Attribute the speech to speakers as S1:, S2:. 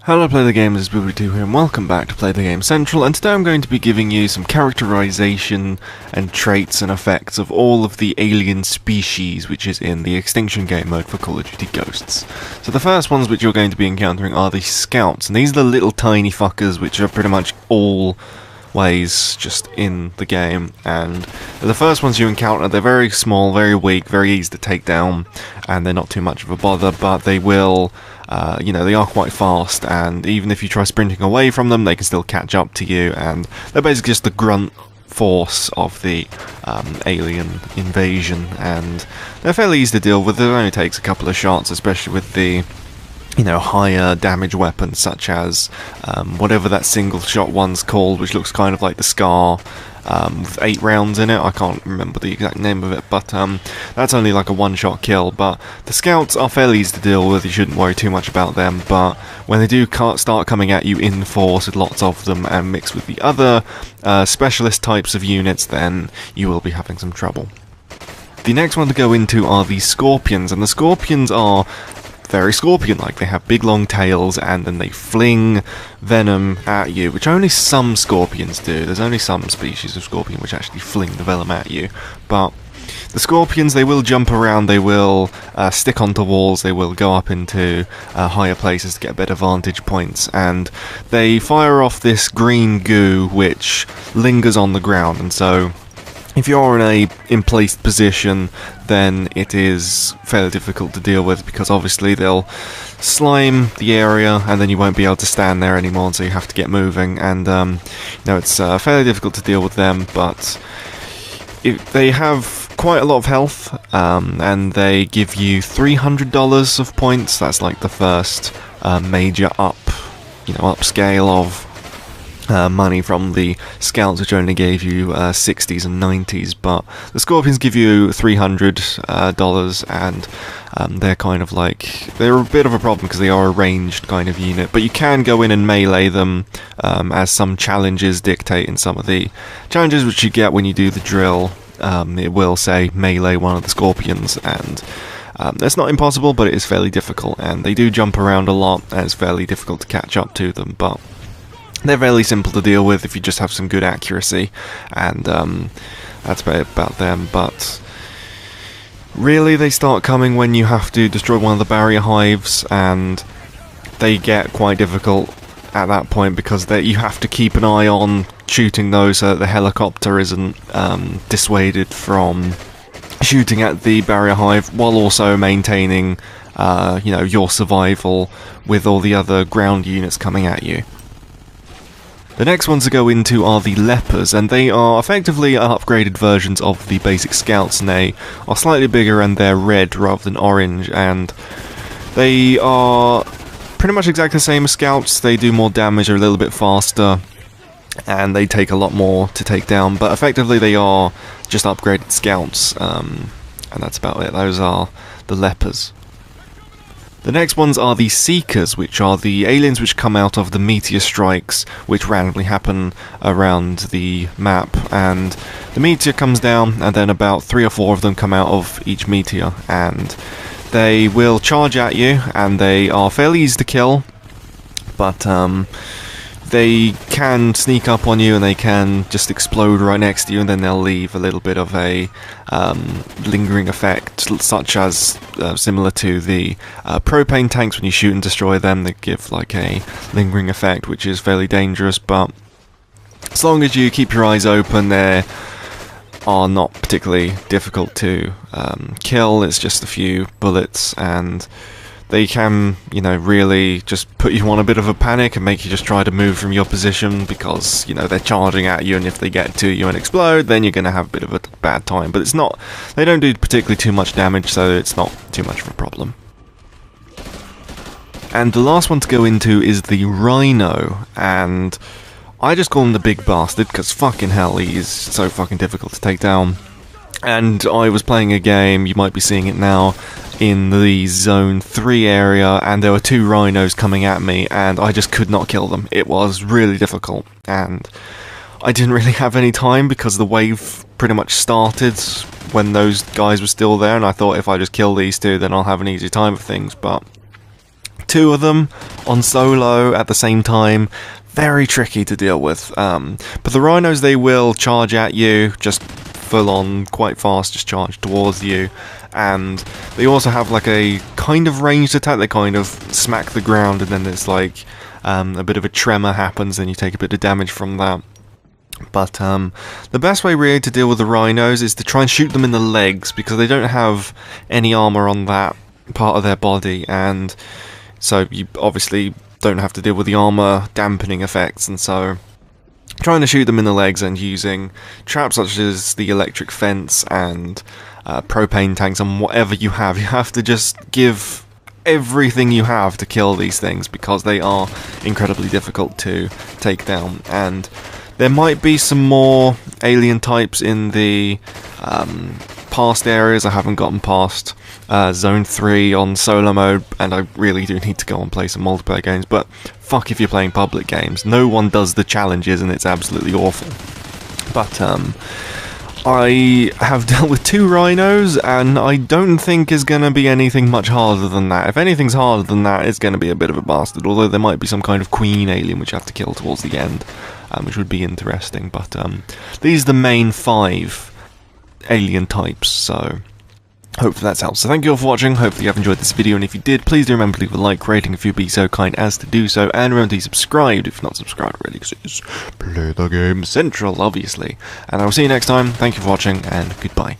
S1: Hello Play the Game, this is Booby2 here and welcome back to Play the Game Central, and today I'm going to be giving you some characterization and traits and effects of all of the alien species which is in the Extinction game mode for Call of Duty Ghosts. So the first ones which you're going to be encountering are the Scouts, and these are the little tiny fuckers which are pretty much always just in the game, and the first ones you encounter, they're very small, very weak, very easy to take down, and they're not too much of a bother, but they will they are quite fast, and even if you try sprinting away from them, they can still catch up to you, and they're basically just the grunt force of the alien invasion, and they're fairly easy to deal with. It only takes a couple of shots, especially with the higher damage weapons, such as whatever that single shot one's called, which looks kind of like the Scar, with 8 rounds in it. I can't remember the exact name of it, but that's only like a one-shot kill. But the Scouts are fairly easy to deal with, you shouldn't worry too much about them, but when they do start coming at you in force with lots of them and mixed with the other specialist types of units, then you will be having some trouble. The next one to go into are the Scorpions, and the Scorpions are very scorpion-like. They have big long tails, and then they fling venom at you, which only some scorpions do. There's only some species of scorpion which actually fling the venom at you, but the Scorpions, they will jump around, they will stick onto walls, they will go up into higher places to get better vantage points, and they fire off this green goo which lingers on the ground, and so if you're in a in-placed position, then it is fairly difficult to deal with, because obviously they'll slime the area and then you won't be able to stand there anymore, and so you have to get moving, and it's fairly difficult to deal with them, but they have quite a lot of health, and they give you $300 of points. That's like the first major upscale of money from the Scouts, which only gave you 60s and 90s, but the Scorpions give you $300, and they're kind of like, they're a bit of a problem because they are a ranged kind of unit, but you can go in and melee them, as some challenges dictate. In some of the challenges which you get when you do the drill, it will say melee one of the Scorpions, and that's not impossible, but it is fairly difficult, and they do jump around a lot, and it's fairly difficult to catch up to them, but they're fairly simple to deal with if you just have some good accuracy, and that's about them. But really, they start coming when you have to destroy one of the barrier hives, and they get quite difficult at that point, because you have to keep an eye on shooting those so that the helicopter isn't dissuaded from shooting at the barrier hive, while also maintaining your survival with all the other ground units coming at you. The next ones to go into are the Lepers, and they are effectively upgraded versions of the basic Scouts, and they are slightly bigger and they're red rather than orange, and they are pretty much exactly the same as Scouts. They do more damage, are a little bit faster, and they take a lot more to take down, but effectively they are just upgraded Scouts, and that's about it. Those are the Lepers. The next ones are the Seekers, which are the aliens which come out of the meteor strikes, which randomly happen around the map, and the meteor comes down, and then about 3 or 4 of them come out of each meteor, and they will charge at you, and they are fairly easy to kill, but they can sneak up on you, and they can just explode right next to you, and then they'll leave a little bit of a lingering effect, such as similar to the propane tanks. When you shoot and destroy them, they give like a lingering effect, which is fairly dangerous, but as long as you keep your eyes open, they are not particularly difficult to kill. It's just a few bullets, and they can, really just put you on a bit of a panic and make you just try to move from your position, because, they're charging at you, and if they get to you and explode, then you're going to have a bit of a bad time. But they don't do particularly too much damage, so it's not too much of a problem. And the last one to go into is the Rhino, and I just call him the big bastard, because fucking hell, he is so fucking difficult to take down. And I was playing a game, you might be seeing it now, in the Zone 3 area, and there were 2 rhinos coming at me, and I just could not kill them. It was really difficult, and I didn't really have any time, because the wave pretty much started when those guys were still there, and I thought if I just kill these 2, then I'll have an easy time of things, but 2 of them on solo at the same time, very tricky to deal with. But the rhinos, they will charge at you, just full on, quite fast, just charge towards you. And they also have like a kind of ranged attack. They kind of smack the ground and then it's like a bit of a tremor happens and you take a bit of damage from that. But the best way really to deal with the rhinos is to try and shoot them in the legs, because they don't have any armor on that part of their body, and so you obviously don't have to deal with the armor dampening effects, and so trying to shoot them in the legs and using traps such as the electric fence and propane tanks and whatever you have to just give everything you have to kill these things, because they are incredibly difficult to take down. And there might be some more alien types in the past areas. I haven't gotten past Zone 3 on solo mode, and I really do need to go and play some multiplayer games, but fuck if you're playing public games. No one does the challenges and it's absolutely awful. But I have dealt with 2 rhinos, and I don't think is going to be anything much harder than that. If anything's harder than that, it's going to be a bit of a bastard, although there might be some kind of queen alien which you have to kill towards the end, which would be interesting. But these are the main 5 alien types, so hopefully that's helped. So thank you all for watching, hopefully you have enjoyed this video, and if you did, please do remember to leave a like, rating if you'd be so kind as to do so, and remember to be subscribed if you're not subscribed already, because it's Play the Game Central, obviously. And I will see you next time, thank you for watching, and goodbye.